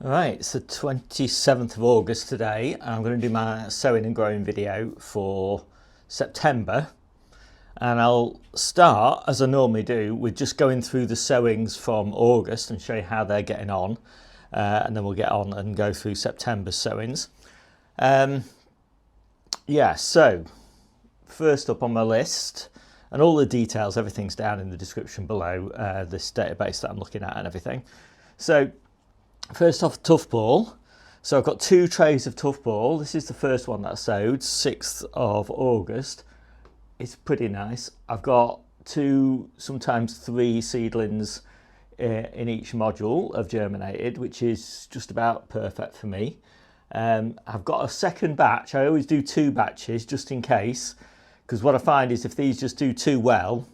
Alright, it's the 27th of August today. I'm going to do my sowing and growing video for September, and I'll start, as I normally do, with just going through the sowings from August and show you how they're getting on, and then we'll get on and go through September's sowings. So first up on my list, and all the details, everything's down in the description below, this database that I'm looking at and everything. So first off, tough ball. So I've got 2 trays of tough ball. This is the first one that I sowed, 6th of August. It's pretty nice. I've got 2, sometimes 3 seedlings in each module have germinated, which is just about perfect for me. I've got a second batch. I always do 2 batches just in case, because what I find is if these just do too well,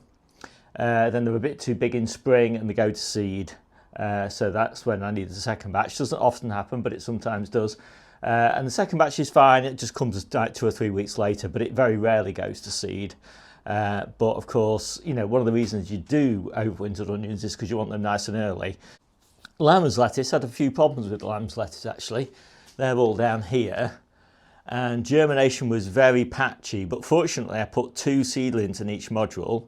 then they're a bit too big in spring and they go to seed. So that's when I need the second batch. Doesn't often happen, but it sometimes does. And the second batch is fine. It just comes like 2 or 3 weeks later, but it very rarely goes to seed. But of course, you know, one of the reasons you do overwintered onions is because you want them nice and early. Lamb's lettuce, had a few problems with lamb's lettuce actually. They're all down here. And germination was very patchy, but fortunately I put 2 seedlings in each module.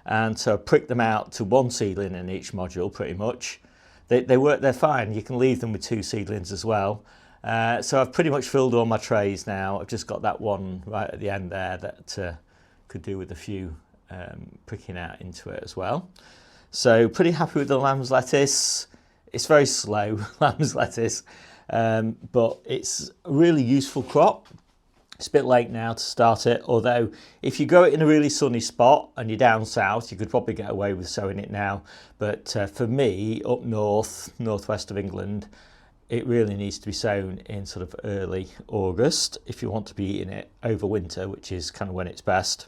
And so I pricked them out to 1 seedling in each module pretty much. They work, they're fine. You can leave them with 2 seedlings as well. So I've pretty much filled all my trays now. I've just got that one right at the end there that could do with a few pricking out into it as well. So pretty happy with the lamb's lettuce. It's very slow, lamb's lettuce, but it's a really useful crop. It's a bit late now to start it, although if you grow it in a really sunny spot and you're down south, you could probably get away with sowing it now. But for me, up north, northwest of England, it really needs to be sown in sort of early August if you want to be eating it over winter, which is kind of when it's best.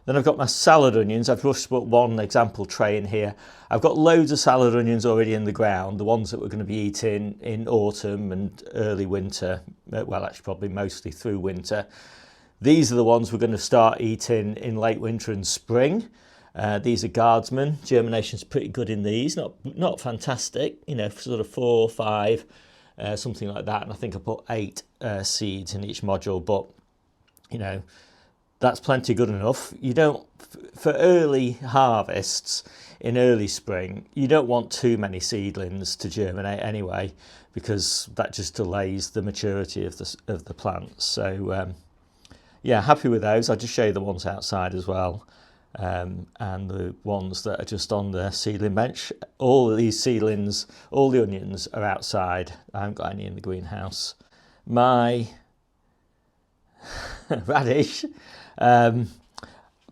Then I've got my salad onions. I've just put 1 example tray in here. I've got loads of salad onions already in the ground, the ones that we're going to be eating in autumn and early winter. Well, actually probably mostly through winter. These are the ones we're going to start eating in late winter and spring. These are guardsmen. Germination's pretty good in these. Not fantastic, you know, sort of 4 or 5, something like that. And I think I put 8 seeds in each module, but you know, that's plenty good enough. You don't, for early harvests in early spring, you don't want too many seedlings to germinate anyway, because that just delays the maturity of the plants. So yeah, happy with those. I'll just show you the ones outside as well, and the ones that are just on the seedling bench. All of these seedlings, all the onions are outside. I haven't got any in the greenhouse. My radish.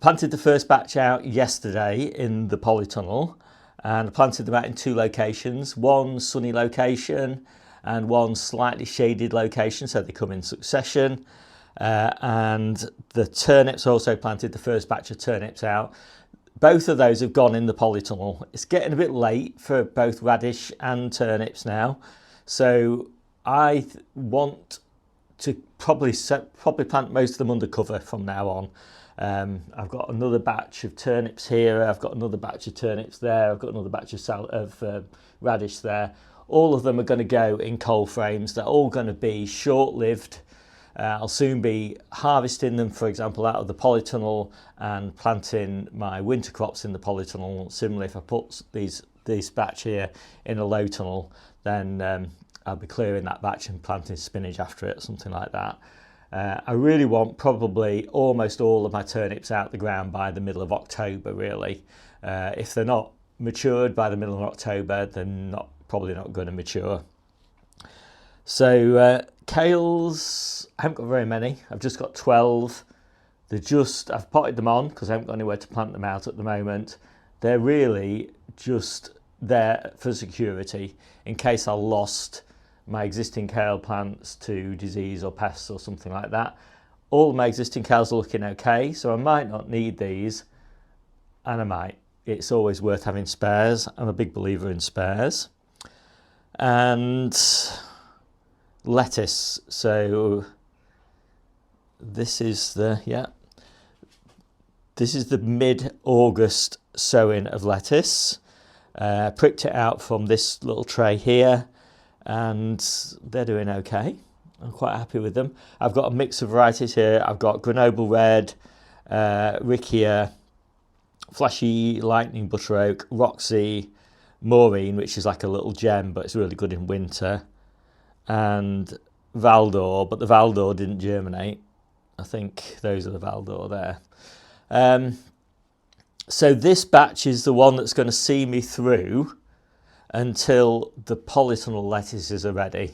Planted the first batch out yesterday in the polytunnel, and I planted them out in 2 locations, 1 sunny location and 1 slightly shaded location, so they come in succession. And the turnips also planted the first batch of turnips out. Both of those have gone in the polytunnel. It's getting a bit late for both radish and turnips now, so I want to probably plant most of them under cover from now on. I've got another batch of turnips here, I've got another batch of turnips there, I've got another batch of radish there. All of them are going to go in cold frames. They're all going to be short-lived. I'll soon be harvesting them, for example, out of the polytunnel and planting my winter crops in the polytunnel. Similarly, if I put this batch here in a low tunnel, then I'll be clearing that batch and planting spinach after it, something like that. I really want probably almost all of my turnips out the ground by the middle of October, really. If they're not matured by the middle of October, they're probably not going to mature. So kales, I haven't got very many. I've just got 12. I've potted them on because I haven't got anywhere to plant them out at the moment. They're really just there for security in case I lost my existing kale plants to disease or pests or something like that. All of my existing kales are looking okay, so I might not need these, and I might. It's always worth having spares. I'm a big believer in spares. And lettuce. So this is the mid-August sowing of lettuce. Pricked it out from this little tray here. and they're doing okay. I'm quite happy with them. I've got a mix of varieties here. I've got Grenoble Red, Riccia, Flashy Lightning Butter Oak, Roxy, Maureen, which is like a little gem, but it's really good in winter, and Valdor, but the Valdor didn't germinate. I think those are the Valdor there. So this batch is the one that's going to see me through until the polytunnel lettuces are ready.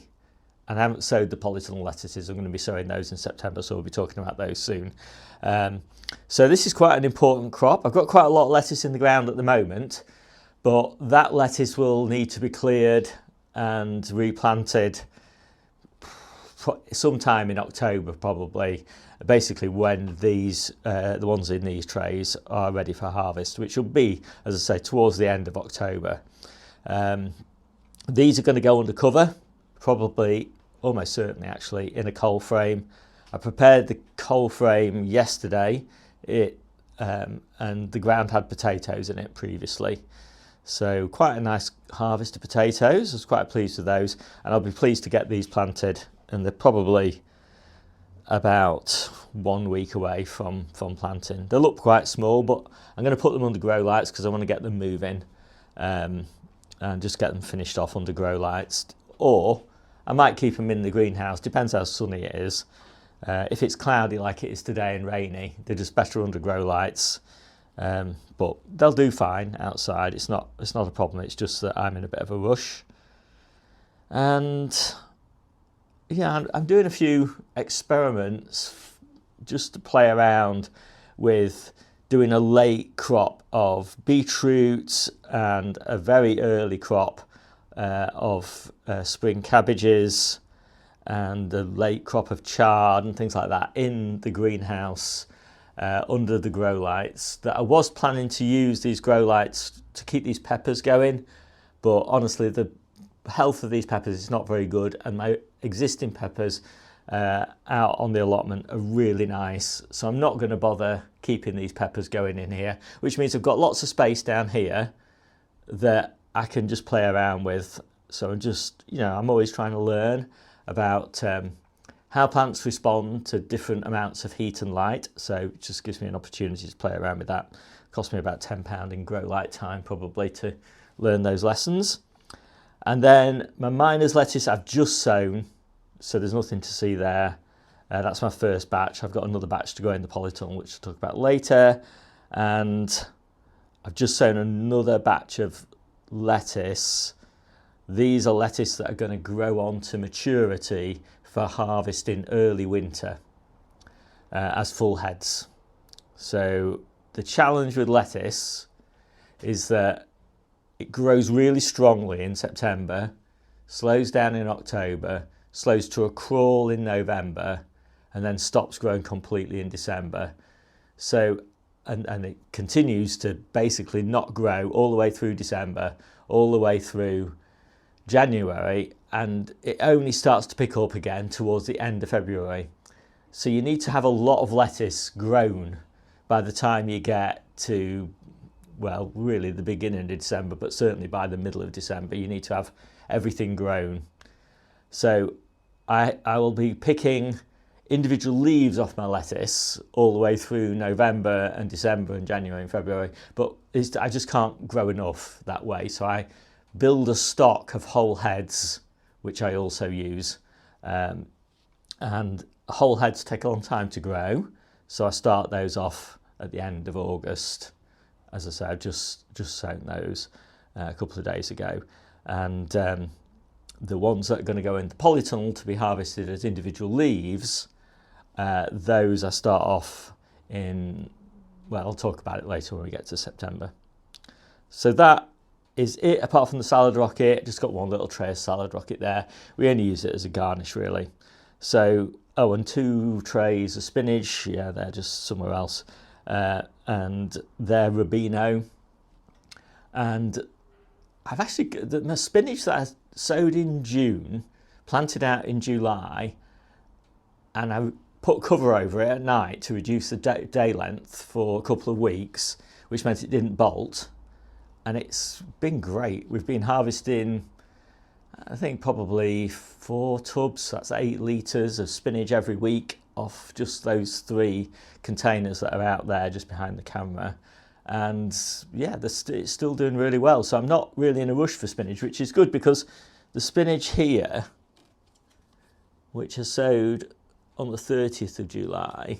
And I haven't sowed the polytunnel lettuces. I'm going to be sowing those in September, so we'll be talking about those soon. So this is quite an important crop. I've got quite a lot of lettuce in the ground at the moment, but that lettuce will need to be cleared and replanted sometime in October, probably, basically when these the ones in these trays are ready for harvest, which will be, as I say, towards the end of October. These are going to go under cover, probably, almost certainly actually, in a cold frame. I prepared the cold frame yesterday, and the ground had potatoes in it previously. So quite a nice harvest of potatoes. I was quite pleased with those, and I'll be pleased to get these planted, and they're probably about 1 week away from planting. They look quite small, but I'm going to put them under grow lights because I want to get them moving, and just get them finished off under grow lights. Or I might keep them in the greenhouse, depends how sunny it is. If it's cloudy like it is today and rainy, they're just better under grow lights. But they'll do fine outside. It's not a problem. It's just that I'm in a bit of a rush. And yeah, I'm doing a few experiments just to play around with doing a late crop of beetroots and a very early crop of spring cabbages and a late crop of chard and things like that in the greenhouse under the grow lights. That I was planning to use these grow lights to keep these peppers going, but honestly the health of these peppers is not very good, and my existing peppers out on the allotment are really nice, so I'm not going to bother keeping these peppers going in here, which means I've got lots of space down here that I can just play around with. So I'm just, I'm always trying to learn about how plants respond to different amounts of heat and light, so it just gives me an opportunity to play around with that. It cost me about £10 in grow light time probably to learn those lessons. And then my miner's lettuce I've just sown, so there's nothing to see there. That's my first batch. I've got another batch to go in the polytunnel, which I'll talk about later. And I've just sown another batch of lettuce. These are lettuce that are going to grow on to maturity for harvest in early winter as full heads. So the challenge with lettuce is that it grows really strongly in September, slows down in October, slows to a crawl in November, and then stops growing completely in December. So, and it continues to basically not grow all the way through December, all the way through January, and it only starts to pick up again towards the end of February. So you need to have a lot of lettuce grown by the time you get to, well, really the beginning of December, but certainly by the middle of December, you need to have everything grown. So I will be picking individual leaves off my lettuce all the way through November and December and January and February, but I just can't grow enough that way. So I build a stock of whole heads, which I also use, and whole heads take a long time to grow, so I start those off at the end of August. As I said, I've just sown those a couple of days ago, and the ones that are going to go in the polytunnel to be harvested as individual leaves, those I start off in, well, I'll talk about it later when we get to September. So that is it, apart from the salad rocket. Just got one little tray of salad rocket there. We only use it as a garnish really. So, oh, and 2 trays of spinach, yeah, they're just somewhere else. And they're Rubino. And I've actually, my spinach that I sowed in June, planted out in July, and I put cover over it at night to reduce the day length for a couple of weeks, which meant it didn't bolt. And it's been great. We've been harvesting, I think probably 4 tubs, that's 8 litres of spinach every week off just those 3 containers that are out there just behind the camera. And yeah, it's still doing really well. So I'm not really in a rush for spinach, which is good because the spinach here, which I sowed on the 30th of July,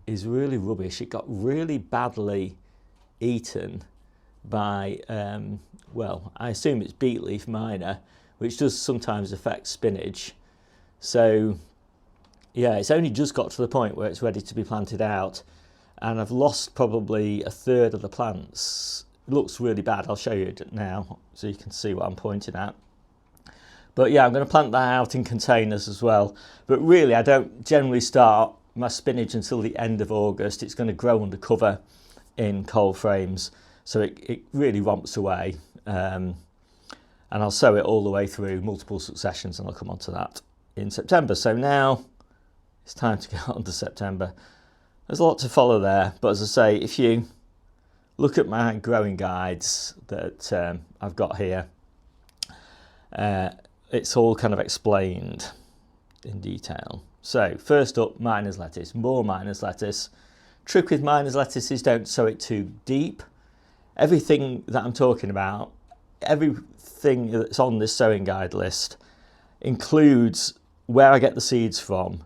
is really rubbish. It got really badly eaten by, well, I assume it's beetleaf minor, which does sometimes affect spinach. So yeah, it's only just got to the point where it's ready to be planted out, and I've lost probably a third of the plants. It looks really bad. I'll show you it now so you can see what I'm pointing at. But yeah, I'm going to plant that out in containers as well. But really, I don't generally start my spinach until the end of August. It's going to grow under cover in cold frames, so it really romps away. And I'll sow it all the way through multiple successions, and I'll come on to that in September. So now it's time to get on to September. There's a lot to follow there, but as I say, if you look at my growing guides that I've got here, it's all kind of explained in detail. So first up, miner's lettuce, more miner's lettuce. Trick with miner's lettuce is don't sow it too deep. Everything that I'm talking about, everything that's on this sowing guide list includes where I get the seeds from,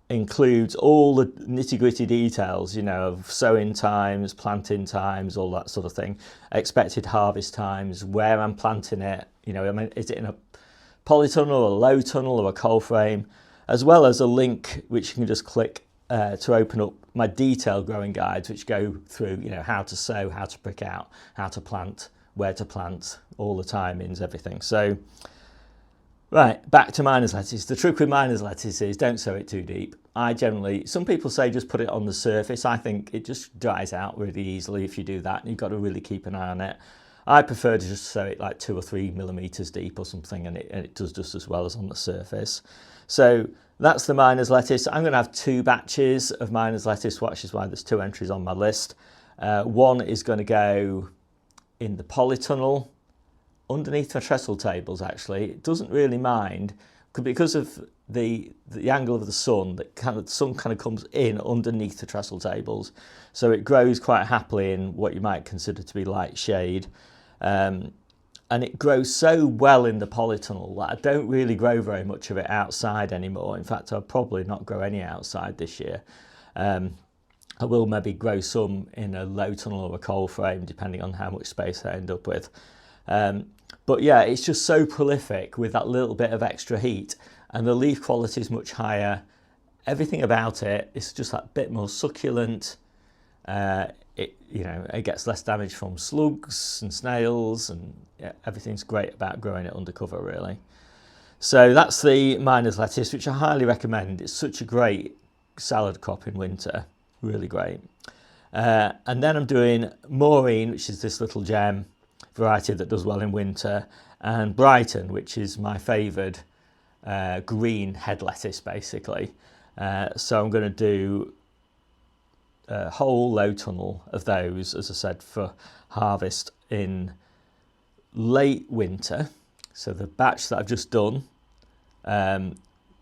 includes all the nitty-gritty details, you know, of sowing times, planting times, all that sort of thing, expected harvest times, where I'm planting it, you know, I mean, is it in a polytunnel or a low tunnel or a cold frame, as well as a link which you can just click to open up my detailed growing guides, which go through, you know, how to sow, how to prick out, how to plant, where to plant, all the timings, everything. So right, back to miner's lettuce. The trick with miner's lettuce is don't sow it too deep. Some people say just put it on the surface. I think it just dries out really easily if you do that. You've got to really keep an eye on it. I prefer to just sow it like 2 or 3 millimeters deep or something, and it does just as well as on the surface. So that's the miner's lettuce. I'm going to have 2 batches of miner's lettuce, which is why there's 2 entries on my list. One is going to go in the polytunnel underneath my trestle tables. Actually, it doesn't really mind because of the angle of the sun. The sun kind of comes in underneath the trestle tables, so it grows quite happily in what you might consider to be light shade. And it grows so well in the polytunnel that I don't really grow very much of it outside anymore. In fact, I'll probably not grow any outside this year. I will maybe grow some in a low tunnel or a cold frame, depending on how much space I end up with. But yeah, it's just so prolific with that little bit of extra heat, and the leaf quality is much higher. Everything about it is just that bit more succulent. It gets less damage from slugs and snails, and yeah, everything's great about growing it under cover, really. So that's the miner's lettuce, which I highly recommend. It's such a great salad crop in winter, really great. And then I'm doing Maureen, which is this little gem variety that does well in winter, and Brighton, which is my favoured green head lettuce, basically. So I'm going to do a whole low tunnel of those, as I said, for harvest in late winter. So the batch that I've just done,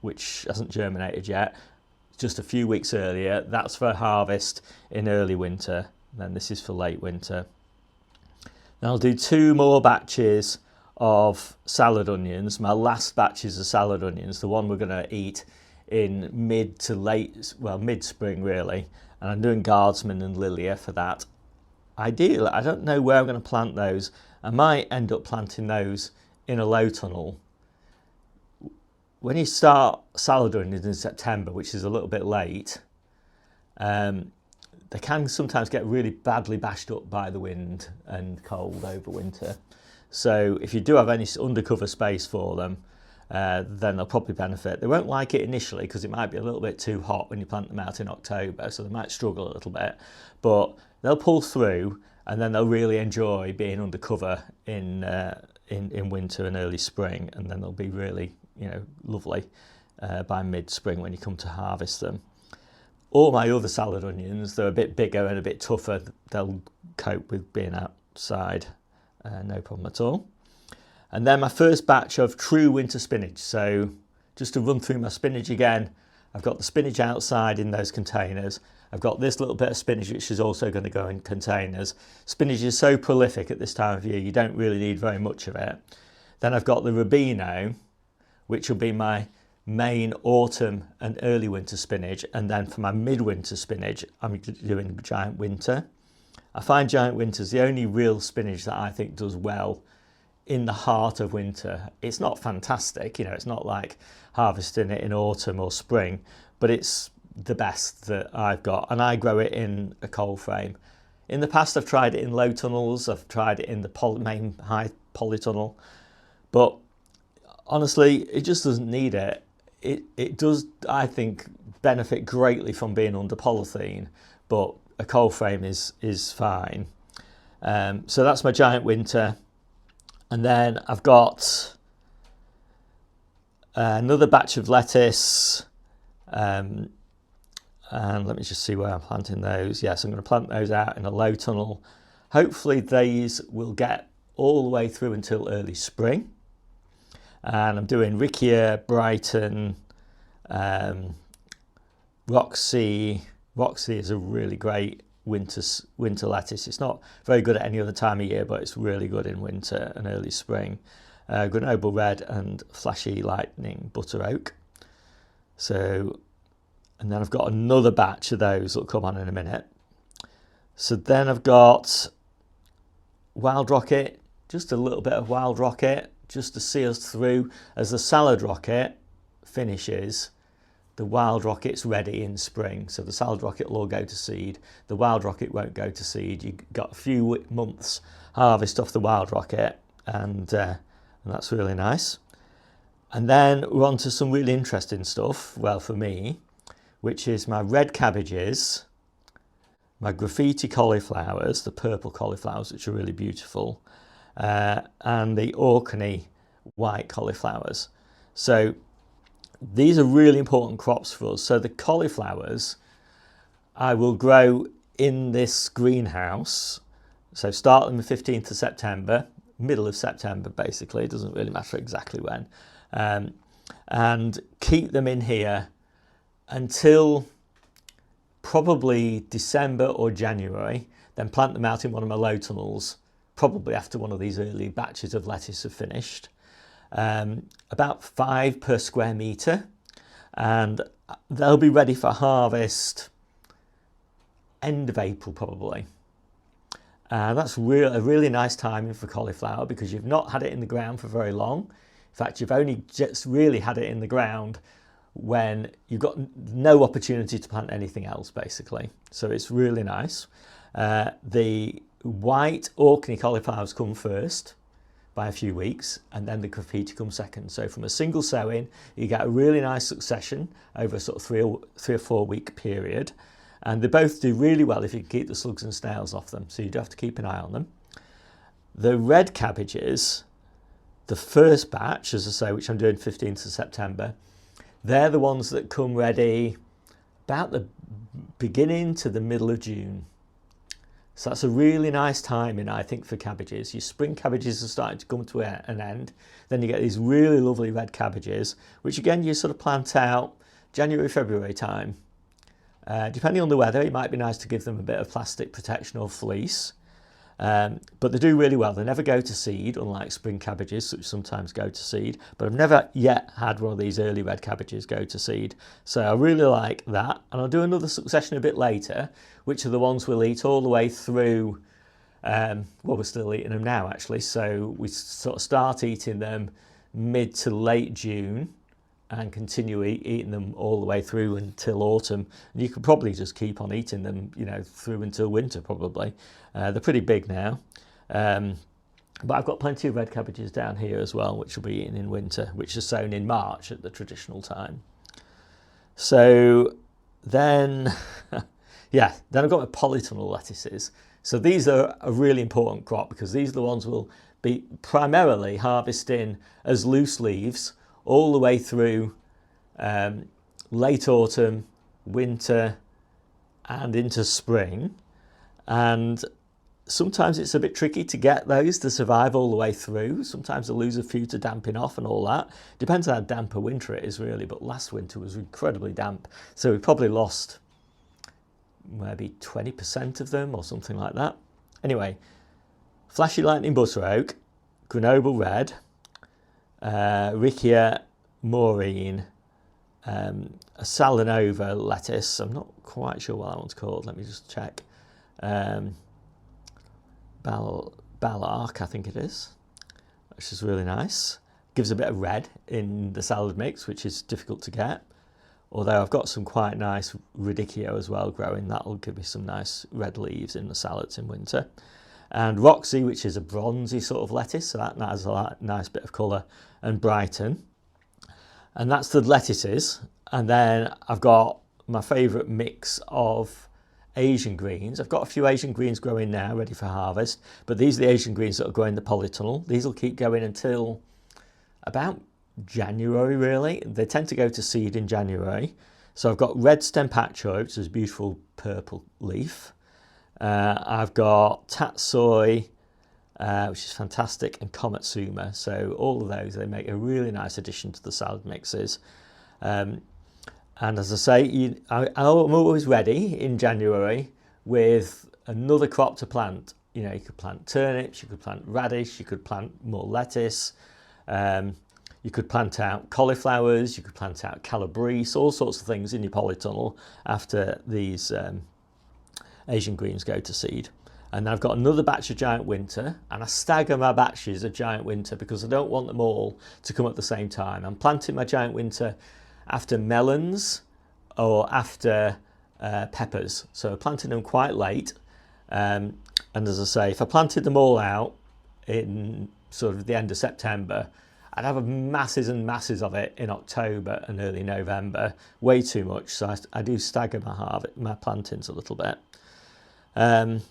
which hasn't germinated yet, just a few weeks earlier, that's for harvest in early winter. Then this is for late winter. Then I'll do 2 more batches of salad onions. My last batches of salad onions, the one we're going to eat in mid-spring really. And I'm doing Guardsman and Lilia for that. Ideally, I don't know where I'm going to plant those. I might end up planting those in a low tunnel. When you start salad onions in September, which is a little bit late, they can sometimes get really badly bashed up by the wind and cold over winter. So if you do have any undercover space for them, then they'll probably benefit. They won't like it initially because it might be a little bit too hot when you plant them out in October, so they might struggle a little bit, but they'll pull through, and then they'll really enjoy being under cover in winter and early spring, and then they'll be really, lovely by mid-spring when you come to harvest them. All my other salad onions, they're a bit bigger and a bit tougher. They'll cope with being outside, no problem at all. And then my first batch of true winter spinach. So just to run through my spinach again, I've got the spinach outside in those containers. I've got this little bit of spinach which is also going to go in containers. Spinach is so prolific at this time of year, you don't really need very much of it. Then I've got the ribino, which will be my main autumn and early winter spinach. And then for my midwinter spinach, I'm doing giant winter. I find giant winter is the only real spinach that I think does well in the heart of winter. It's not fantastic, you know, it's not like harvesting it in autumn or spring, but it's the best that I've got, and I grow it in a cold frame. In the past I've tried it in low tunnels, I've tried it in the main high polytunnel, but honestly it just doesn't need it. It does, I think, benefit greatly from being under polythene, but a cold frame is fine. So that's my giant winter. And then I've got another batch of lettuce, and let me just see where I'm planting those. Yes, I'm going to plant those out in a low tunnel. Hopefully these will get all the way through until early spring. And I'm doing Riccia, Brighton, Roxy. Roxy is a really great winter lettuce. It's not very good at any other time of year, but it's really good in winter and early spring. Grenoble Red and Flashy Lightning Butter Oak. So, and then I've got another batch of those that'll come on in a minute. So then I've got Wild Rocket, just a little bit of Wild Rocket, just to see us through. As the Salad Rocket finishes, the Wild Rocket's ready in spring. So the Salad Rocket will all go to seed. The Wild Rocket won't go to seed. You've got a few months harvest off the Wild Rocket, and that's really nice. And then we're on to some really interesting stuff, well, for me, which is my red cabbages, my graffiti cauliflowers, the purple cauliflowers, which are really beautiful, and the Orkney white cauliflowers. So these are really important crops for us. So the cauliflowers I will grow in this greenhouse. So start them the 15th of September, middle of September basically, it doesn't really matter exactly when, and keep them in here until probably December or January, then plant them out in one of my low tunnels, probably after one of these early batches of lettuce have finished. About 5 per square metre, and they'll be ready for harvest end of April probably. That's a really nice timing for cauliflower, because you've not had it in the ground for very long. In fact, you've only just really had it in the ground when you've got no opportunity to plant anything else basically. So it's really nice. The white Orkney cauliflowers come first by a few weeks, and then the graffiti comes second. So from a single sowing, you get a really nice succession over a sort of 3 or 4 week period. And they both do really well if you can keep the slugs and snails off them. So you do have to keep an eye on them. The red cabbages, the first batch, as I say, which I'm doing 15th of September, they're the ones that come ready about the beginning to the middle of June. So that's a really nice timing, I think, for cabbages. Your spring cabbages are starting to come to an end. Then you get these really lovely red cabbages, which again, you sort of plant out January, February time. Depending on the weather, it might be nice to give them a bit of plastic protection or fleece. But they do really well. They never go to seed, unlike spring cabbages, which sometimes go to seed. But I've never yet had one of these early red cabbages go to seed. So I really like that. And I'll do another succession a bit later, which are the ones we'll eat all the way through. Well, we're still eating them now, actually. So we sort of start eating them mid to late June and continue eating them all the way through until autumn. And you could probably just keep on eating them, you know, through until winter probably. They're pretty big now. But I've got plenty of red cabbages down here as well, which will be eaten in winter, which are sown in March at the traditional time. So then, yeah, then I've got my polytunnel lettuces. So these are a really important crop, because these are the ones we'll be primarily harvesting as loose leaves all the way through late autumn, winter, and into spring. And sometimes it's a bit tricky to get those to survive all the way through. Sometimes they lose a few to damping off and all that. Depends on how damp a winter it is really, but last winter was incredibly damp. So we probably lost maybe 20% of them or something like that. Anyway, Flashy Lightning Butter Oak, Grenoble Red, Riccia Maureen, a Salanova lettuce. I'm not quite sure what that one's called. Let me just check. Ballark, I think it is, which is really nice. Gives a bit of red in the salad mix, which is difficult to get. Although I've got some quite nice radicchio as well growing. That'll give me some nice red leaves in the salads in winter. And Roxy, which is a bronzy sort of lettuce, so that has a nice bit of colour. And Brighton. And that's the lettuces. And then I've got my favourite mix of Asian greens. I've got a few Asian greens growing now, ready for harvest. But these are the Asian greens that will go in the polytunnel. These will keep going until about January, really. They tend to go to seed in January. So I've got red stem patchoy, which is a beautiful purple leaf. I've got tatsoi, which is fantastic, and komatsuma. So all of those, they make a really nice addition to the salad mixes. And as I say, I'm always ready in January with another crop to plant. You know, you could plant turnips, you could plant radish, you could plant more lettuce, you could plant out cauliflowers, you could plant out calabrese, all sorts of things in your polytunnel after these Asian greens go to seed. And I've got another batch of Giant Winter, and I stagger my batches of Giant Winter because I don't want them all to come at the same time. I'm planting my Giant Winter after melons or after peppers, so planting them quite late. And as I say, if I planted them all out in sort of the end of September, I'd have masses and masses of it in October and early November, way too much. So I do stagger my plantings a little bit. And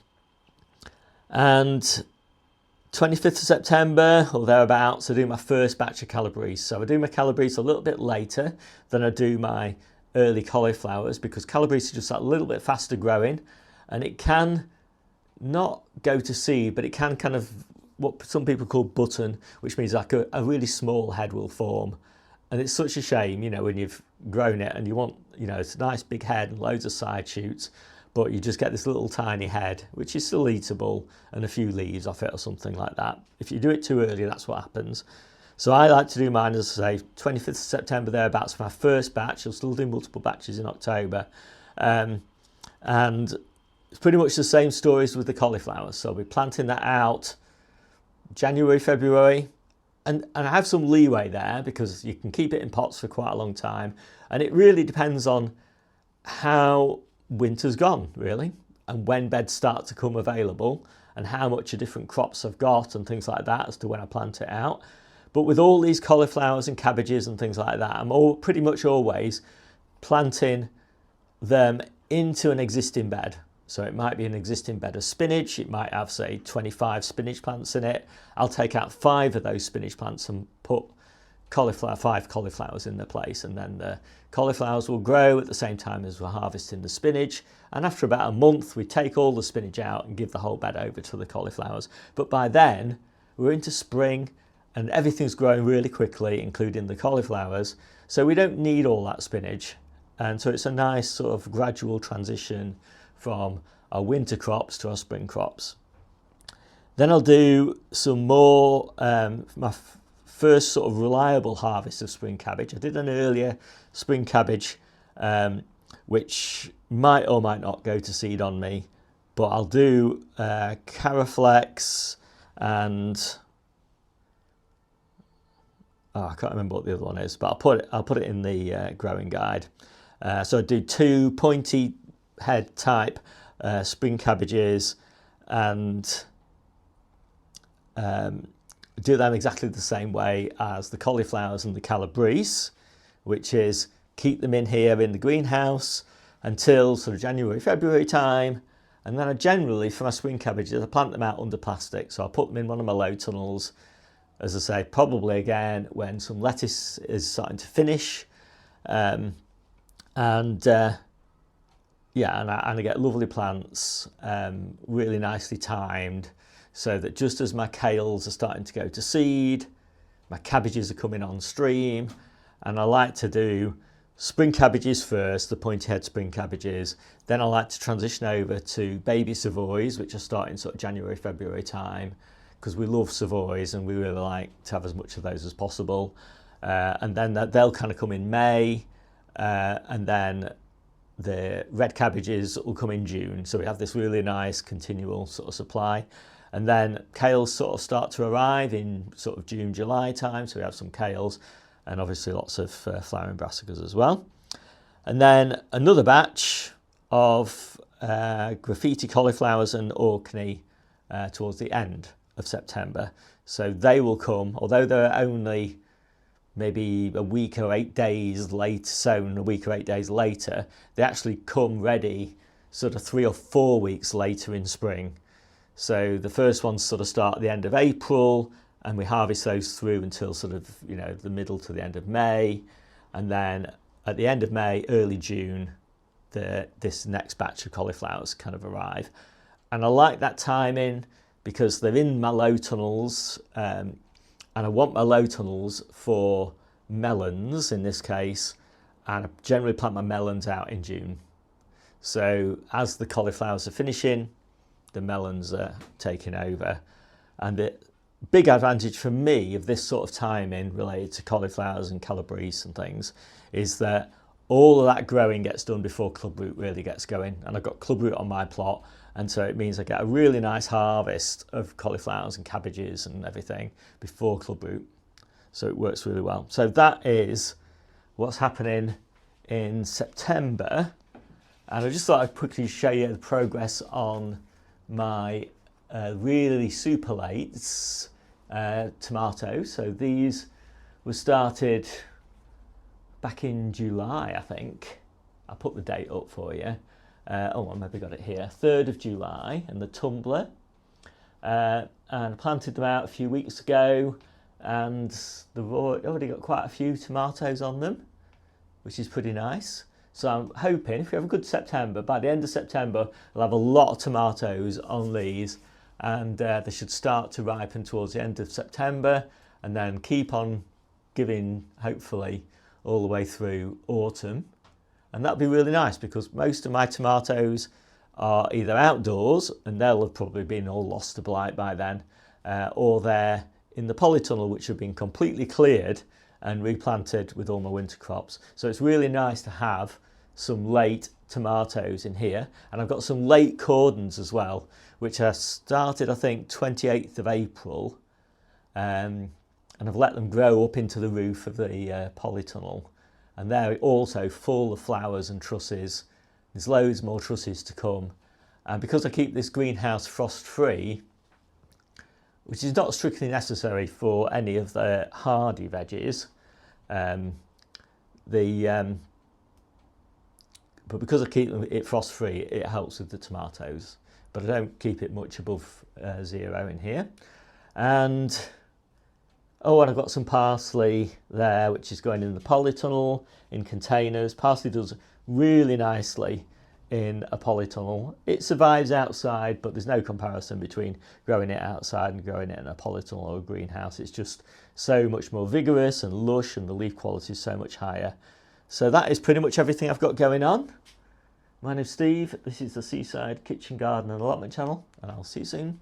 25th of September or thereabouts, I do my first batch of calabrese. So I do my calabrese a little bit later than I do my early cauliflowers because calabrese is just that little bit faster growing, and it can not go to seed, but it can kind of what some people call button, which means like a really small head will form. And it's such a shame, you know, when you've grown it and you want, you know, it's a nice big head and loads of side shoots, but you just get this little tiny head, which is still eatable, and a few leaves off it or something like that. If you do it too early, that's what happens. So I like to do mine, as I say, 25th of September thereabouts for my first batch. I'll still do multiple batches in October. And it's pretty much the same stories with the cauliflowers. So I'll be planting that out January, February, and I have some leeway there because you can keep it in pots for quite a long time. And it really depends on how winter's gone, really, and when beds start to come available and how much of different crops I've got and things like that as to when I plant it out. But with all these cauliflowers and cabbages and things like that, I'm pretty much always planting them into an existing bed. So it might be an existing bed of spinach, it might have, say, 25 spinach plants in it. I'll take out 5 of those spinach plants and put 5 cauliflowers in their place, and then the cauliflowers will grow at the same time as we're harvesting the spinach. And after about a month, we take all the spinach out and give the whole bed over to the cauliflowers. But by then, we're into spring and everything's growing really quickly, including the cauliflowers. So we don't need all that spinach. And so it's a nice sort of gradual transition from our winter crops to our spring crops. Then I'll do some more, my first sort of reliable harvest of spring cabbage. I did an earlier spring cabbage, which might or might not go to seed on me, but I'll do Caraflex and I can't remember what the other one is, but I'll put it in the growing guide. So I do 2 pointy head type spring cabbages and do them exactly the same way as the cauliflowers and the calabrese, which is keep them in here in the greenhouse until sort of January, February time. And then I generally, for my spring cabbages, I plant them out under plastic. So I'll put them in one of my low tunnels, as I say, probably again when some lettuce is starting to finish. yeah, and I get lovely plants, really nicely timed, so that just as my kales are starting to go to seed, my cabbages are coming on stream, and I like to do spring cabbages first, the pointy head spring cabbages. Then I like to transition over to baby savoys, which are starting sort of January, February time, because we love savoys and we really like to have as much of those as possible. And then they'll kind of come in May, and then the red cabbages will come in June. So we have this really nice continual sort of supply. And then kales sort of start to arrive in sort of June, July time. So we have some kales and obviously lots of flowering brassicas as well. And then another batch of graffiti cauliflowers and orkney towards the end of September. So they will come, although they're only maybe a week or 8 days late sown, a week or 8 days later, they actually come ready sort of 3 or 4 weeks later in spring. So the first ones sort of start at the end of April, and we harvest those through until sort of, you know, the middle to the end of May. And then at the end of May, early June, this next batch of cauliflowers kind of arrive. And I like that timing because they're in my low tunnels, and I want my low tunnels for melons in this case, and I generally plant my melons out in June. So as the cauliflowers are finishing, the melons are taking over. And the big advantage for me of this sort of timing related to cauliflowers and calabrese and things is that all of that growing gets done before clubroot really gets going. And I've got clubroot on my plot, and so it means I get a really nice harvest of cauliflowers and cabbages and everything before clubroot. So it works really well. So that is what's happening in September. And I just thought I'd quickly show you the progress on my really super late tomatoes. So these were started back in July, I think. I'll put the date up for you. Oh, I maybe got it here. 3rd of July in the tumbler. And I planted them out a few weeks ago, and they've already got quite a few tomatoes on them, which is pretty nice. So I'm hoping if we have a good September, by the end of September, we'll have a lot of tomatoes on these, and they should start to ripen towards the end of September, and then keep on giving, hopefully, all the way through autumn. And that'd be really nice because most of my tomatoes are either outdoors, and they'll have probably been all lost to blight by then, or they're in the polytunnel, which have been completely cleared and replanted with all my winter crops. So it's really nice to have some late tomatoes in here. And I've got some late cordons as well, which I started, I think, 28th of April. And I've let them grow up into the roof of the polytunnel. And they're also full of flowers and trusses. There's loads more trusses to come. And because I keep this greenhouse frost-free, which is not strictly necessary for any of the hardy veggies, but because I keep it frost-free, it helps with the tomatoes. But I don't keep it much above 0 in here. And I've got some parsley there, which is going in the polytunnel in containers. Parsley does really nicely in a polytunnel. It survives outside, but there's no comparison between growing it outside and growing it in a polytunnel or a greenhouse. It's just so much more vigorous and lush, and the leaf quality is so much higher. So that is pretty much everything I've got going on. My name's Steve. This is the Seaside Kitchen Garden and Allotment channel, and I'll see you soon.